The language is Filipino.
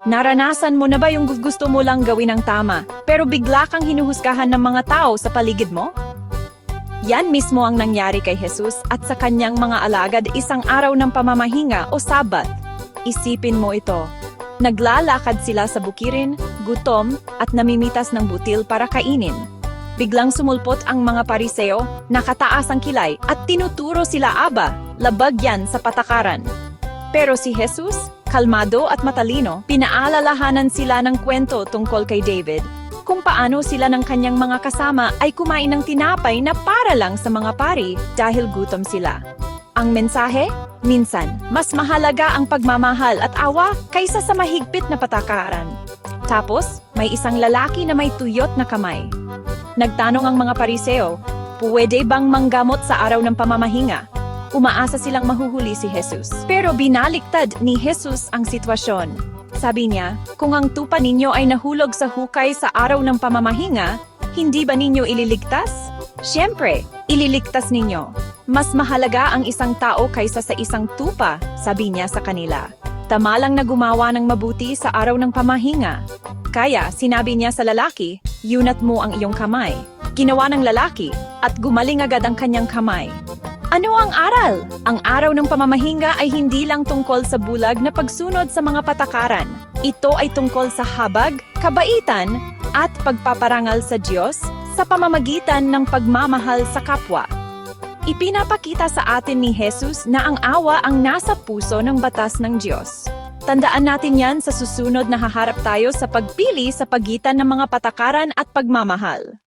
Naranasan mo na ba yung gusto mo lang gawin ang tama, pero bigla kang hinuhusgahan ng mga tao sa paligid mo? Yan mismo ang nangyari kay Jesus at sa kanyang mga alagad isang araw ng pamamahinga o Sabat. Isipin mo ito. Naglalakad sila sa bukirin, gutom, at namimitas ng butil para kainin. Biglang sumulpot ang mga pariseo, nakataas ang kilay at tinuturo sila Aba, labag yan sa patakaran. Pero si Jesus, kalmado at matalino, pinaalalahanan sila ng kwento tungkol kay David, kung paano sila ng kanyang mga kasama ay kumain ng tinapay na para lang sa mga pari dahil gutom sila. Ang mensahe? Minsan, mas mahalaga ang pagmamahal at awa kaysa sa mahigpit na patakaran. Tapos, may isang lalaki na may tuyot na kamay. Nagtanong ang mga pariseo, pwede bang manggamot sa araw ng pamamahinga? Umaasa silang mahuhuli si Jesus. Pero binaliktad ni Jesus ang sitwasyon. Sabi niya, kung ang tupa ninyo ay nahulog sa hukay sa araw ng pamamahinga, hindi ba ninyo ililigtas? Siyempre, ililigtas ninyo. Mas mahalaga ang isang tao kaysa sa isang tupa, sabi niya sa kanila. Tama lang na gumawa ng mabuti sa araw ng pamahinga. Kaya sinabi niya sa lalaki, yunat mo ang iyong kamay. Ginawa ng lalaki at gumaling agad ang kanyang kamay. Ano ang aral? Ang araw ng pamamahinga ay hindi lang tungkol sa bulag na pagsunod sa mga patakaran. Ito ay tungkol sa habag, kabaitan, at pagpaparangal sa Diyos sa pamamagitan ng pagmamahal sa kapwa. Ipinapakita sa atin ni Jesus na ang awa ang nasa puso ng batas ng Diyos. Tandaan natin yan sa susunod na haharap tayo sa pagpili sa pagitan ng mga patakaran at pagmamahal.